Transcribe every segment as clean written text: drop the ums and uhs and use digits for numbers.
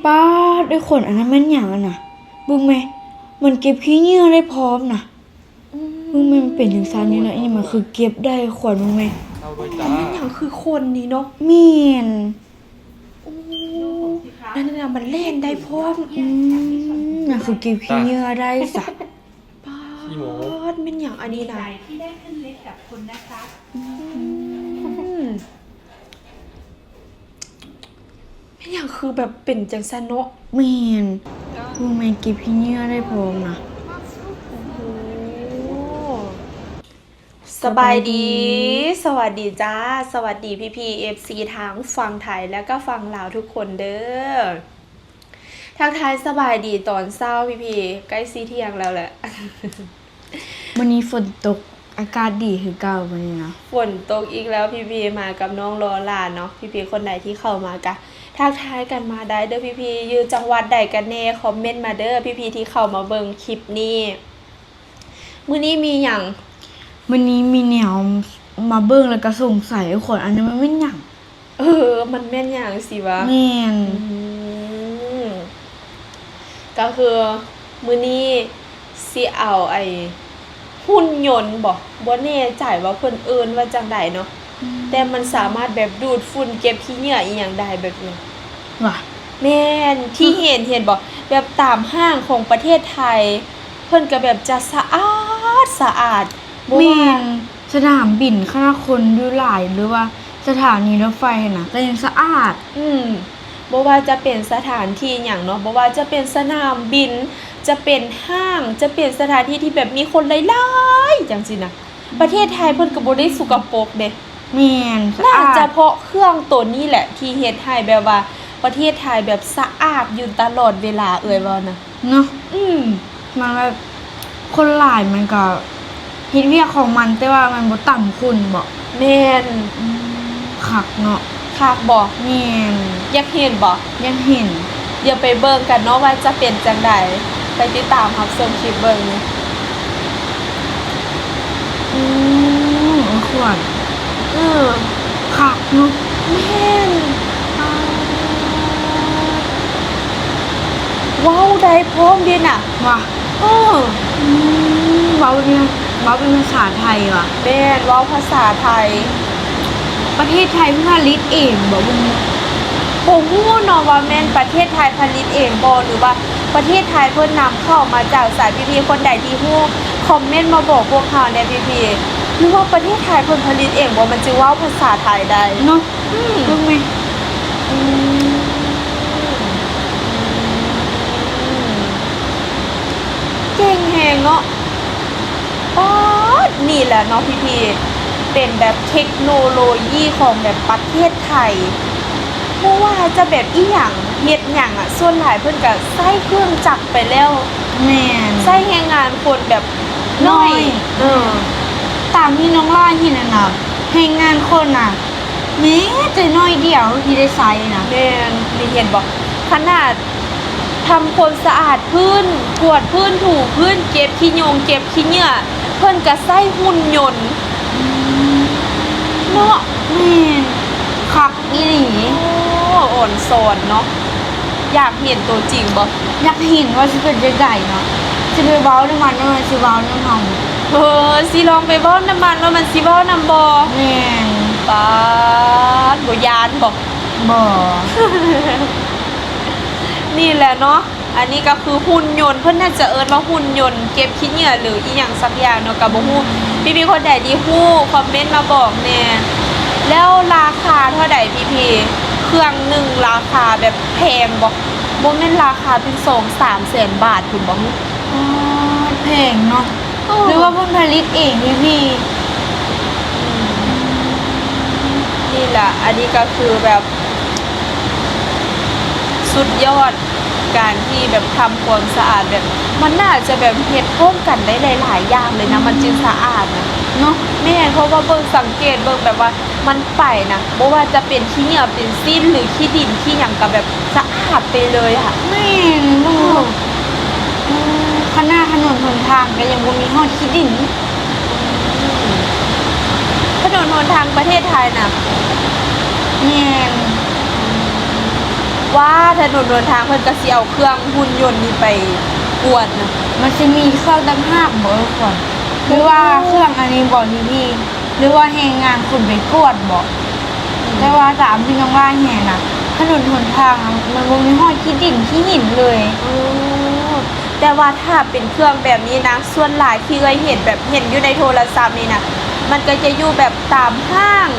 ป้าด้วยขนอันนั้นมันอย่างน่ะบึ้งไหมมันเก็บขี้เหงื่อได้พร้อมน่ะบึ้งไหมมันเป็นอย่างซั่นนี่นะนี่มันคือเก็บได้ขวดบึ้งไหม เอาโดยจ้า มันอย่างคือคนนี่เนาะ แม่น นั่นน่ะมันเล่นได้พร้อม น่ะคือเก็บขี้เหงื่อได้ซะ ป้า ขี้หมู ดมันอย่างอันนี้นะ ที่ได้ขึ้นลิฟต์กับคุณนะคะ มันอย่างคือแบบเป็นจังซันเนาะ แม่นบึ้งไหมเก็บขี้เหงื่อได้พร้อมน่ะ สบายดี สวัสดีจ้า สวัสดีพี่ๆ FC ทั้งฝั่งไทยแล้วก็ฝั่งลาวทุกคนเด้อทักทายสบายดีตอนเช้าพี่ๆใกล้ซีเที่ยงแล้วแหละ วันนี้ฝนตกอากาศดีคือเก่าวันนี้นะ ฝนตกอีกแล้วพี่ๆมากับน้องโลลาเนาะพี่ๆคนใดที่เข้ามากะทักทายกันมาได้เด้อพี่ๆอยู่จังหวัดใดกันแน่คอมเมนต์มาเด้อพี่ๆที่เข้ามาเบิ่งคลิปนี้มื้อนี้มีหยัง วันนี้มีแนวมาเบิ่งแล้วก็สงสัยขวดอันนั้นมันเป็นหยัง มันแม่นหยังสิวะ แม่น ก็คือมื้อนี้สิเอาไอ้หุ่นยนต์บ่แน่ใจว่าเพิ่นเอิ้นว่าจังใดเนาะแต่มันสามารถแบบดูดฝุ่นเก็บขี้เหงื่ออีหยังได้แบบนี้ ว่ะ แม่นที่เห็นบ่แบบตามห้างของประเทศไทย เพิ่นก็แบบจะสะอาดบ่ แม่ ว่าน สนามบินคณะคนอยู่หลายหรือว่าสถานีรถไฟน่ะก็ยังสะอาด บ่ว่าจะเป็นสถานที่หยังเนาะบ่ว่าจะเป็นสนามบิน จะเป็นห้าง จะเป็นสถานที่ที่แบบมีคนหลายๆจังซี่นะประเทศไทยเพิ่นก็บ่ได้สกปรกเด้ แม่นสะ น่า อาด จะเพราะเครื่องตัวนี้แหละที่เฮ็ดให้แบบว่าประเทศไทยแบบสะอาดอยู่ตลอดเวลาเอ่ยว่านะ เนาะมันแบบคนหลายมันก็เฮ็ดเวียกของมันแต่ว่ามันบ่ต่ำคุณบ่ แม่น คักเนาะ คักบ่ แม่น อยากเห็นบ่ ยังเห็น เดี๋ยวไปเบิ่งกันเนาะว่าจะเป็นจังไดไปติดตามรับชมคลิปเบิ่ง ขวดคักเนาะ แม่นว้าวได้พร้อมเด้น่ะ ว่ะ เออ เว้าเป็นภาษาไทยว่ะ แม่นเว้าภาษาไทย ประเทศไทยเพิ่งผลิตเองบ่บุญ บ่ฮู้เนาะว่าแม่นประเทศไทยผลิตเองบ่หรือว่าประเทศไทยเพิ่นนำเข้ามาจากสายพี่ๆคนใดที่ฮู้คอมเมนต์มาบอกพวกเราแหน่พี่ๆหรือว่าประเทศไทยเพิ่นผลิตเองบ่มันจึงเว้าภาษาไทยได้ เนาะเบิ่งไหม เก่งแฮงเนาะป๊อดนี่แหละเนาะพี่ๆเป็นแบบเทคโนโลยีของแบบประเทศไทยบ่ว่าจะแบบอีหยังเฮ็ดหยังอ่ะส่วนหลายเพิ่นก็ใช้เครื่องจักรไปแล้ว แม่น ใช้แรงงานคนแบบน้อย ตามที่น้องล่าเห็นน่ะนะให้งานคนน่ะแม้แต่น้อยเดียวที่ได้ใช้น่ะ แม่นมีเห็นบอกขนาดทำความสะอาดพื้นกวาดพื้นถูพื้นเก็บขี้ยงเก็บขี้เหงื่อเพิ่นก็ใช้หุ่นยนต์เนาะ แม่นคักอีหลี โอ้อ่อนสอนเนาะอยากเห็นตัวจริงบ่ อยากเห็นว่าสิเป็นจังไดเนาะสิไปเว้าน้ำมันว่ามันสิเว้าน้ำเฮา สิลองไปเว้าน้ำมันว่ามันสิเว้าน้ำบ่ แม่น ปาดบ่ยานบ่ บ่ นี่แหละเนาะ อันนี้ก็คือหุ่นยนต์เพิ่นน่าจะเอิ้นว่าหุ่นยนต์เก็บขี้เหงื่อหรืออีหยังสักอย่างเนาะก็บ่ฮู้พี่ๆคนใดที่ฮู้คอมเมนต์มาบอกแหน่แล้วราคาเท่าใดพี่ๆเครื่องหนึงราคาแบบแพงบ่แม่นราคาเป็น2-3แสนบาทพุ่นบ่ อ๋อแพงเนาะหรือว่าเพิ่นผลิตเองพี่ นี่แหละอันนี้ก็คือแบบสุดยอดการที่แบบทำความสะอาดแบบมันน่าจะแบบเฮ็ดพร้อมกันได้หลายๆอย่างเลยนะมันจึงสะอาดนะ เนาะ แม่นเพราะว่าเบิ่งสังเกตเบิ่งแบบว่ามันไปนะบ่ว่าจะเป็นขี้เหงื่อเป็นซีนหรือขี้ดินขี้หยังก็แบบสะอาดไปเลยค่ะ แม่นบ่ขนาดถนนหนทางก็ยังบ่มีฮอดขี้ดิน ถนนหนทางประเทศไทยน่ะ แม่น ว่าถนนหนทางเพิ่นก็สิเอาเครื่องหุ่นยนต์นี่ไปกวดนะ มันจะมีเครื่องตั้งห้าบ่ทุกคนหรือว่าเครื่องอันนี้บอกพี่หรือว่าแหงงานคุณไปกวดบอกแต่ว่าตามที่น้องว่าแห่น่ะถนนหนทางอะมันบ่มีห้อยขี้ดินขี้หินเลย แต่ว่าถ้าเป็นเครื่องแบบนี้นะส่วนหลายที่เคยเห็นแบบเห็นอยู่ในโทรศัพท์นี่นะมันก็จะอยู่แบบตามห้าง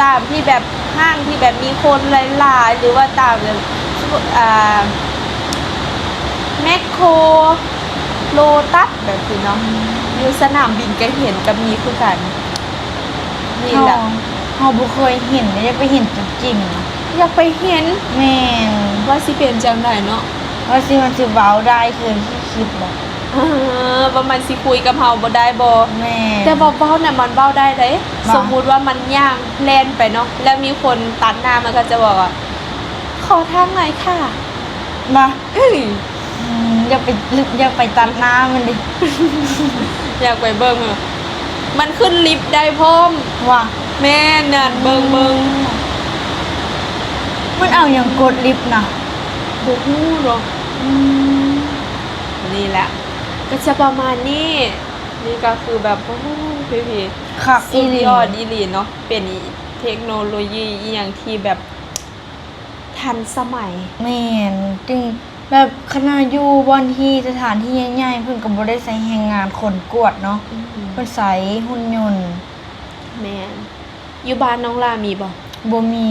ตามที่แบบห้างที่แบบมีคนหลายๆหรือว่าตามแบบแมคโครโลตัสแบบนี้เนาะอยู่สนามบินก็เห็นกับมีคือกันนี่แหละ เฮาบ่เคยเห็นเลยอยากไปเห็นจริงๆนะ อยากไปเห็น แม่น ว่าสิเป็นจังไดเนาะ ว่าสิมันสิเว้าได้คือที่คิดบ่ ว่ามันสิคุยกับเฮาบ่ได้บ่ แม่น แต่เว้าๆน่ะมันเว้าได้เด้ ว่า สมมุติว่ามันย่างแล่นไปเนาะแล้วมีคนตัดหน้ามันก็จะบอกว่าขอทางหน่อยค่ะ มา เอ้ย อย่าไปตัดหน้ามันดิ อยากไปเบิ่งอะมันขึ้นลิฟต์ได้พร้อม ว่า แม่นนั่นเบิ่ง มันเอาอย่างกดลิฟต์นะ บ่ฮู้หรอกนี่แหละ ก็จะประมาณนี้ นี่ก็คือแบบโอ้โหพี่ คัก ๆ อี สุด หลี ยอดอีหลีเนาะเป็นเทคโนโลยีอีหยังที่แบบทันสมัย แม่นจึงแบบขนาดอยู่บอนที่สถานที่ใหญ่ๆเพิ่นก็บ่ได้ใช้แรงงานคนกวดเนาะเพิ่นใช้หุ่นยนต์ แม่นอยู่บ้านน้องลามีบ่ บ่มี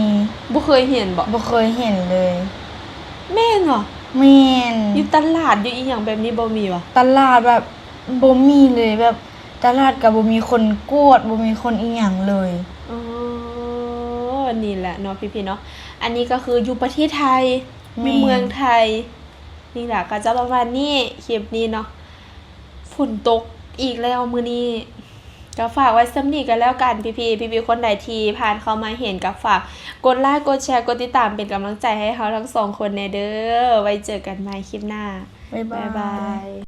บ่เคยเห็นบ่ บ่เคยเห็นเลย แม่นเหรอ แม่น อยู่ตลาดอยู่อีหยังแบบนี้บ่มีวะ ตลาดแบบบ่มีเลยแบบตลาดก็บ่มีคนกวดบ่มีคนอีหยังเลย อ๋อนี่แหละเนาะพี่ๆเนาะอันนี้ก็คืออยู่ประเทศไทยอยู่เมืองไทยนี่แหละก็จะประมาณนี้คลิปนี้เนาะฝนตกอีกแล้วมื้อนี้ก็ฝากไว้สำนี้กันแล้วกันพี่ๆคนใดที่ผ่านเข้ามาเห็นก็ฝากกดไลค์กดแชร์กดติดตามเป็นกำลังใจให้เขาทั้งสองคนแน่เด้อไว้เจอกันใหม่คลิปหน้า บ๊ายบาย บ๊ายบาย